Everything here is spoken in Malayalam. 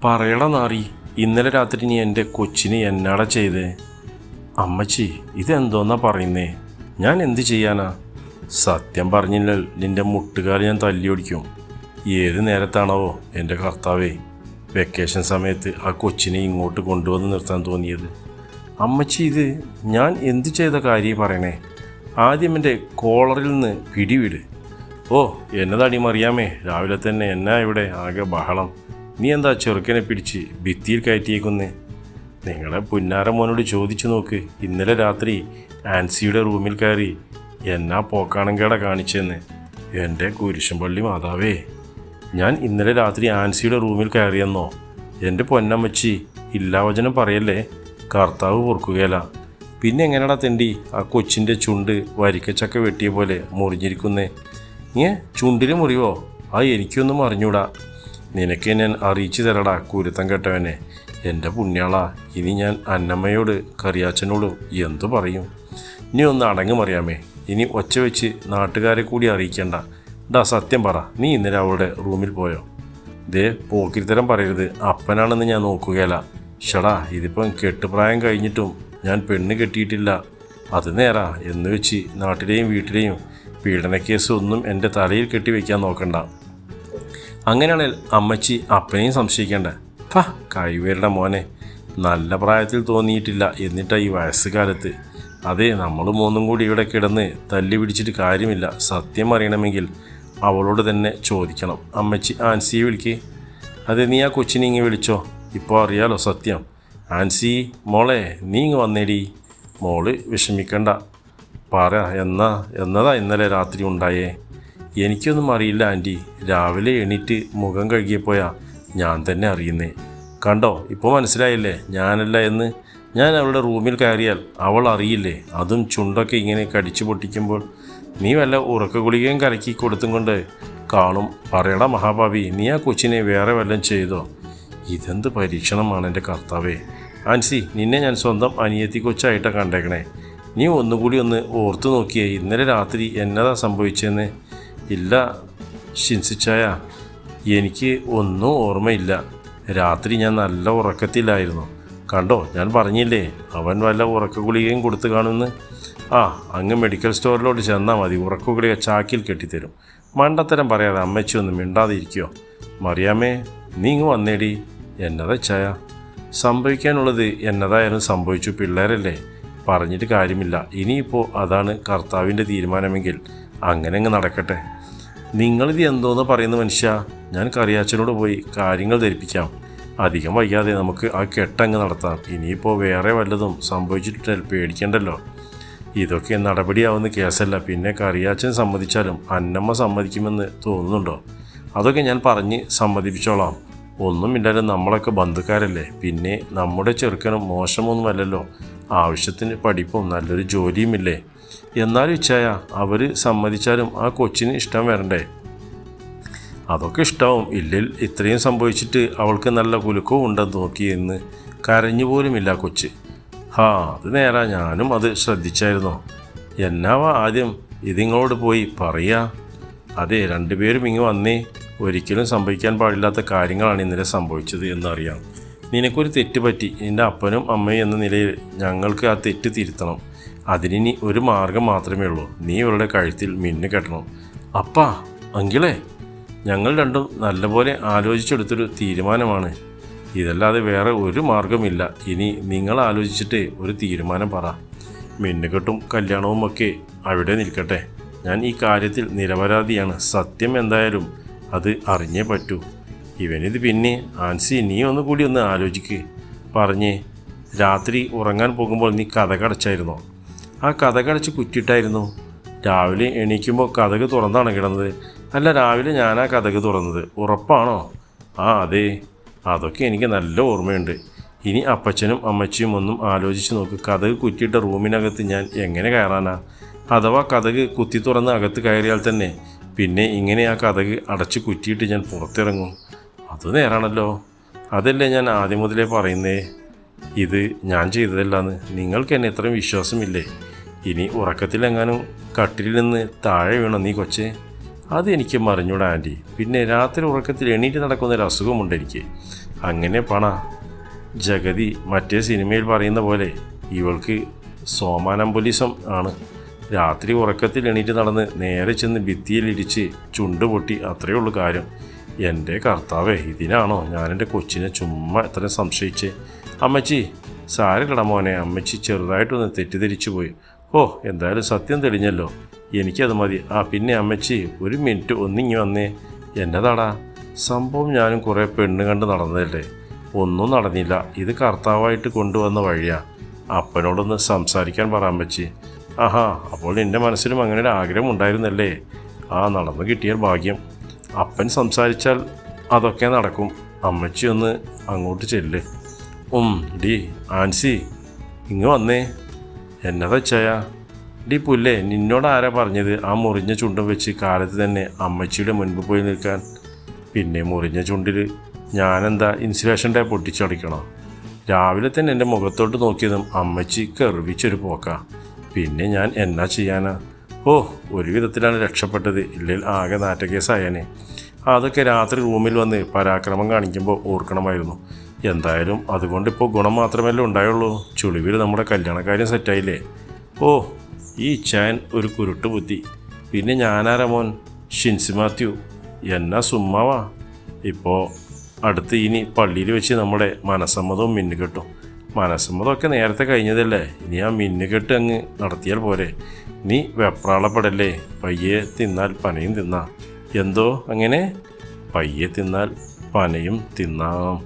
പറയടാ നാറി, ഇന്നലെ രാത്രി നീ എൻ്റെ കൊച്ചിന് എന്നാടാ ചെയ്തേ? അമ്മച്ചി, ഇതെന്തോന്നാ പറയുന്നേ? ഞാൻ എന്ത് ചെയ്യാനാ? സത്യം പറഞ്ഞില്ല നിൻ്റെ മുട്ടുകാൽ ഞാൻ തല്ലിയൊടിക്കും. ഏത് നേരത്താണാവോ എൻ്റെ കർത്താവേ വെക്കേഷൻ സമയത്ത് ആ കൊച്ചിനെ ഇങ്ങോട്ട് കൊണ്ടുവന്ന് നിർത്താൻ തോന്നിയത്? അമ്മച്ചി, ഇത് ഞാൻ എന്ത് ചെയ്ത കാര്യം പറയണേ? ആദ്യം എൻ്റെ കോളറിൽ നിന്ന് പിടിവിട്. ഓ, എന്നതാടി മറിയാമേ, രാവിലെ തന്നെ എന്നാ ഇവിടെ ആകെ ബഹളം? നീ എന്താ ചെറുക്കനെ പിടിച്ച് ഭിത്തിയിൽ കയറ്റിയേക്കുന്നേ? നിങ്ങളെ പുന്നാര മോനോട് ചോദിച്ചു നോക്ക്. ഇന്നലെ രാത്രി ആൻസിയുടെ റൂമിൽ കയറി എന്നാ പോക്കാണങ്കേടാ കാണിച്ചെന്ന്. എൻ്റെ കുരിശുംപള്ളി മാതാവേ, ഞാൻ ഇന്നലെ രാത്രി ആൻസിയുടെ റൂമിൽ കയറിയെന്നോ? എൻ്റെ പൊന്നമ്മച്ചി, ഇല്ലാവചനം പറയല്ലേ, കർത്താവ് പൊറുക്കുകയില്ല. പിന്നെ എങ്ങനെയാടാ തെണ്ടി ആ കൊച്ചിൻ്റെ ചുണ്ട് വരിക്കച്ചക്ക വെട്ടിയ പോലെ മുറിഞ്ഞിരിക്കുന്നേ? ചുണ്ടിൽ മുറിവോ? ആ എനിക്കൊന്നും അറിഞ്ഞൂടാ. നിനക്ക് ഞാൻ അറിയിച്ചു തരടാ കുരുത്തം കെട്ടവനെ. എൻ്റെ പുണ്യാളാ, ഇനി ഞാൻ അന്നമ്മയോട് കറിയാച്ചനോടും എന്തു പറയും? നീ ഒന്ന് അടങ്ങ് മറിയാമേ. ഇനി ഒച്ച വെച്ച് നാട്ടുകാരെ കൂടി അറിയിക്കണ്ട. ഡാ സത്യം പറ, നീ ഇന്നലെ അവളുടെ റൂമിൽ പോയോ? ദേ പോക്കിരിത്തരം പറയരുത്, അപ്പനാണെന്ന് ഞാൻ നോക്കുകയില്ല. ഷടാ, ഇതിപ്പം കെട്ടുപ്രായം കഴിഞ്ഞിട്ടും ഞാൻ പെണ്ണ് കെട്ടിയിട്ടില്ല. അത് നേരാ എന്ന് വെച്ച് നാട്ടിലെയും വീട്ടിലെയും പീഡനക്കേസ് ഒന്നും എൻ്റെ തലയിൽ കെട്ടി വയ്ക്കാൻ നോക്കണ്ട. അങ്ങനെയാണെങ്കിൽ അമ്മച്ചി അപ്പനെയും സംശയിക്കേണ്ട. കൈവേരുടെ മോനെ, നല്ല പ്രായത്തിൽ തോന്നിയിട്ടില്ല, എന്നിട്ടാ ഈ വയസ്സുകാലത്ത്. അതെ, നമ്മൾ മൂന്നും കൂടി ഇവിടെ കിടന്ന് തല്ലി പിടിച്ചിട്ട് കാര്യമില്ല. സത്യം അറിയണമെങ്കിൽ അവളോട് തന്നെ ചോദിക്കണം. അമ്മച്ചി ആൻസിയെ വിളിക്കേ. അതെ, നീ ആ കൊച്ചിനെ ഇങ്ങ് വിളിച്ചോ. ഇപ്പോൾ അറിയാലോ സത്യം. ആൻസി മോളെ, നീ ഇങ്ങ് വന്നേടി. മോള് വിഷമിക്കണ്ട. പറ, എന്നതാ ഇന്നലെ രാത്രി ഉണ്ടായേ? എനിക്കൊന്നും അറിയില്ല ആൻറ്റി. രാവിലെ എണീറ്റ് മുഖം കഴുകിയപ്പോയാ ഞാൻ തന്നെ അറിയുന്നേ. കണ്ടോ, ഇപ്പോൾ മനസ്സിലായില്ലേ ഞാനല്ല എന്ന്? ഞാൻ അവളുടെ റൂമിൽ കയറിയാൽ അവൾ അറിയില്ലേ? അതും ചുണ്ടൊക്കെ ഇങ്ങനെ കടിച്ചു പൊട്ടിക്കുമ്പോൾ. നീ വല്ല ഉറക്ക ഗുളികയും കലക്കി കൊടുത്തും കൊണ്ട് കാണും. പറയടാ മഹാഭാവി, നീ ആ കൊച്ചിനെ വേറെ വല്ലതും ചെയ്തോ? ഇതെന്ത് പരീക്ഷണമാണ് എൻ്റെ കർത്താവേ. ആൻസി, നിന്നെ ഞാൻ സ്വന്തം അനിയത്തി കൊച്ചായിട്ടാണ് കണ്ടേക്കണേ. നീ ഒന്നുകൂടി ഒന്ന് ഓർത്തു നോക്കിയേ, ഇന്നലെ രാത്രി എന്നതാ സംഭവിച്ചതെന്ന്? ഇല്ല ഷിൻസിച്ചായ, എനിക്ക് ഒന്നും ഓർമ്മയില്ല. രാത്രി ഞാൻ നല്ല ഉറക്കത്തിലായിരുന്നു. കണ്ടോ, ഞാൻ പറഞ്ഞില്ലേ അവൻ വല്ല ഉറക്ക ഗുളികയും കൊടുത്തു കാണുമെന്ന്. അങ്ങ് മെഡിക്കൽ സ്റ്റോറിലോട്ട് ചെന്നാൽ മതി, ഉറക്ക ഗുളിക ചാക്കിൽ കെട്ടിത്തരും. മണ്ടത്തരം പറയാതെ അമ്മച്ചി ഒന്നും മിണ്ടാതെ ഇരിക്കുമോ? മറിയാമേ, നീ ഇങ്ങ് വന്നേടി. എന്നതാ ചായ? സംഭവിക്കാനുള്ളത് എന്നതായാലും സംഭവിച്ചു. പിള്ളേരല്ലേ, പറഞ്ഞിട്ട് കാര്യമില്ല. ഇനിയിപ്പോൾ അതാണ് കർത്താവിൻ്റെ തീരുമാനമെങ്കിൽ അങ്ങനെ അങ്ങ് നടക്കട്ടെ. നിങ്ങളിത് എന്തോന്ന് പറയുന്ന മനുഷ്യ? ഞാൻ കറിയാച്ചനോട് പോയി കാര്യങ്ങൾ ധരിപ്പിക്കാം. അധികം വൈകാതെ നമുക്ക് ആ കെട്ടങ്ങ് നടത്താം. ഇനിയിപ്പോൾ വേറെ വല്ലതും സംഭവിച്ചിട്ട് പേടിക്കണ്ടല്ലോ. ഇതൊക്കെ നടപടിയാവുന്ന കേസല്ല. പിന്നെ കറിയാച്ചൻ സമ്മതിച്ചാലും അന്നമ്മ സമ്മതിക്കുമെന്ന് തോന്നുന്നുണ്ടോ? അതൊക്കെ ഞാൻ പറഞ്ഞ് സമ്മതിപ്പിച്ചോളാം. ഒന്നുമില്ലാതെ നമ്മളൊക്കെ ബന്ധുക്കാരല്ലേ. പിന്നെ നമ്മുടെ ചെറുക്കനും മോശമൊന്നുമല്ലല്ലോ. ആവശ്യത്തിന് പഠിപ്പും നല്ലൊരു ജോലിയുമില്ലേ. എന്നാലും ഇച്ഛായ, അവർ സമ്മതിച്ചാലും ആ കൊച്ചിന് ഇഷ്ടം വരണ്ടേ? അതൊക്കെ ഇഷ്ടമാവും. ഇല്ലിൽ ഇത്രയും സംഭവിച്ചിട്ട് അവൾക്ക് നല്ല കുലുക്കവും ഉണ്ടെന്ന് നോക്കിയെന്ന് കരഞ്ഞു പോലുമില്ല കൊച്ച്. അത് നേരാ, ഞാനും അത് ശ്രദ്ധിച്ചായിരുന്നോ? എന്നാവാ ആദ്യം ഇതിങ്ങളോട് പോയി പറയാ? അതെ, രണ്ടുപേരും ഇങ്ങ് വന്നേ. ഒരിക്കലും സംഭവിക്കാൻ പാടില്ലാത്ത കാര്യങ്ങളാണ് ഇന്നലെ സംഭവിച്ചത് എന്നറിയാം. നിനക്കൊരു തെറ്റ് പറ്റി. നിൻ്റെ അപ്പനും അമ്മയും എന്ന നിലയിൽ ഞങ്ങൾക്ക് ആ തെറ്റ് തിരുത്തണം. അതിനി ഒരു മാർഗം മാത്രമേ ഉള്ളൂ. നീ ഇവളുടെ കഴുത്തിൽ മിന്നു കെട്ടണം. അപ്പാ, അങ്കിളെ, ഞങ്ങൾ രണ്ടും നല്ലപോലെ ആലോചിച്ചെടുത്തൊരു തീരുമാനമാണ്. ഇതല്ലാതെ വേറെ ഒരു മാർഗമില്ല. ഇനി നിങ്ങൾ ആലോചിച്ചിട്ട് ഒരു തീരുമാനം പറ. മിന്നുകെട്ടും കല്യാണവും ഒക്കെ അവിടെ നിൽക്കട്ടെ. ഞാൻ ഈ കാര്യത്തിൽ നിരപരാധിയാണ്. സത്യം എന്തായാലും അത് അറിഞ്ഞേ പറ്റൂ. ഇവനിത് പിന്നെ. ആൻസി, നീ ഒന്നുകൂടി ഒന്ന് ആലോചിക്ക്. പറഞ്ഞേ, രാത്രി ഉറങ്ങാൻ പോകുമ്പോൾ നീ കതകടച്ചായിരുന്നോ? ആ കതകടച്ച് കുറ്റിയിട്ടായിരുന്നു. രാവിലെ എണീക്കുമ്പോൾ കതക് തുറന്നാണ് കിടന്നത്. അല്ല, രാവിലെ ഞാനാ കതക് തുറന്നത്. ഉറപ്പാണോ? അതെ, അതൊക്കെ എനിക്ക് നല്ല ഓർമ്മയുണ്ട്. ഇനി അപ്പച്ചനും അമ്മച്ചിയും ഒന്നും ആലോചിച്ച് നോക്ക്. കതക് കുറ്റിയിട്ട റൂമിനകത്ത് ഞാൻ എങ്ങനെ കയറാനാ? അഥവാ കതക് കുത്തി തുറന്ന് അകത്ത് കയറിയാൽ തന്നെ പിന്നെ ഇങ്ങനെ ആ കതക് അടച്ച് കുറ്റിയിട്ട് ഞാൻ പുറത്തിറങ്ങും. അത് നേരാണല്ലോ. അതല്ലേ ഞാൻ ആദ്യം മുതലേ പറയുന്നേ, ഇത് ഞാൻ ചെയ്തതല്ലാന്ന്. നിങ്ങൾക്ക് എന്നെ ഇത്രയും വിശ്വാസമില്ലേ? ഇനി ഉറക്കത്തിലെങ്ങാനും കട്ടിലിൽ നിന്ന് താഴെ വീണോ നീ കൊച്ചേ? അതെനിക്ക് മറിഞ്ഞൂടാ ആൻറ്റി. പിന്നെ രാത്രി ഉറക്കത്തിൽ എണീറ്റ് നടക്കുന്നൊരു അസുഖമുണ്ട് എനിക്ക്. അങ്ങനെ പണ ജഗതി മറ്റേ സിനിമയിൽ പറയുന്ന പോലെ ഇവൾക്ക് സോമാനംബുലിസം ആണ്. രാത്രി ഉറക്കത്തിൽ എണീറ്റ് നടന്ന് നേരെ ചെന്ന് ഭിത്തിയിലിടിച്ച് ചുണ്ട് പൊട്ടി, അത്രയേ ഉള്ളൂ കാര്യം. എൻ്റെ കർത്താവേ, ഇതിനാണോ ഞാൻ എൻ്റെ കൊച്ചിനെ ചുമ്മാ എത്ര സംശയിച്ച്? അമ്മച്ചി സാരമില്ലട മോനെ. അമ്മച്ചി ചെറുതായിട്ടൊന്ന് തെറ്റിദ്ധരിച്ചു പോയി. ഓ, എന്തായാലും സത്യം തെളിഞ്ഞല്ലോ, എനിക്കത് മതി. പിന്നെ അമ്മച്ചി ഒരു മിനിറ്റ് ഒന്നിങ്ങി വന്നേ. എന്നതാടാ സംഭവം? ഞാനും കുറേ പെണ്ണ് കണ്ട് നടന്നതല്ലേ, ഒന്നും നടന്നില്ല. ഇത് കർത്താവായിട്ട് കൊണ്ടുവന്ന വഴിയാ. അപ്പനോടൊന്ന് സംസാരിക്കാൻ പറ അമ്മച്ചി. ആഹാ, അപ്പോൾ എൻ്റെ മനസ്സിലും അങ്ങനെ ഒരു ആഗ്രഹം ഉണ്ടായിരുന്നല്ലേ? നടന്നു കിട്ടിയ ഭാഗ്യം. അപ്പൻ സംസാരിച്ചാൽ അതൊക്കെ നടക്കും. അമ്മച്ചി ഒന്ന് അങ്ങോട്ട് ചെല്ല്. ഡി ആൻസി, ഇങ്ങ് വന്നേ. എന്നതാ ചായ? ഡി പുല്ലേ, നിന്നോട് ആരാ പറഞ്ഞത് ആ മുറിഞ്ഞ ചുണ്ടും വെച്ച് കാലത്ത് തന്നെ അമ്മച്ചിയുടെ മുൻപ് പോയി നിൽക്കാൻ? പിന്നെ മുറിഞ്ഞ ചുണ്ടിൽ ഞാനെന്താ ഇൻസുലേഷൻ ടേപ്പ് പൊട്ടിച്ചടിക്കണോ? രാവിലെ തന്നെ എൻ്റെ മുഖത്തോട്ട് നോക്കിയതും അമ്മച്ചി കെറിവിച്ചൊരു പോക്കാ. പിന്നെ ഞാൻ എന്നാ ചെയ്യാനാ? ഒരു വിധത്തിലാണ് രക്ഷപ്പെട്ടത്. ഇല്ലെങ്കിൽ ആകെ നാറ്റക്കേസായനെ. അതൊക്കെ രാത്രി റൂമിൽ വന്ന് പരാക്രമം കാണിക്കുമ്പോൾ ഓർക്കണമായിരുന്നു. എന്തായാലും അതുകൊണ്ടിപ്പോൾ ഗുണം മാത്രമല്ലേ ഉണ്ടായുള്ളൂ. ചുളിവിൽ നമ്മുടെ കല്യാണക്കാര്യം സെറ്റായില്ലേ? ഈ ചാൻ ഒരു കുരുട്ട് ബുദ്ധി. പിന്നെ ഞാനാരാ മോൻ? ഷിൻസി മാത്യു. എന്നാ സുമ്മാവാ. ഇപ്പോൾ അടുത്ത് ഇനി പള്ളിയിൽ വെച്ച് നമ്മുടെ മനസ്സമ്മതവും മിന്നുകെട്ടും. മനസ്സമ്മതമൊക്കെ നേരത്തെ കഴിഞ്ഞതല്ലേ, ഇനി ആ മിന്നുകെട്ട് അങ്ങ് നടത്തിയാൽ പോരെ. നീ വെപ്രാളപ്പെടല്ലേ. പയ്യെ തിന്നാൽ പനയും തിന്നാം. എന്തോ അങ്ങനെ? പയ്യെ തിന്നാൽ പനയും തിന്നാം.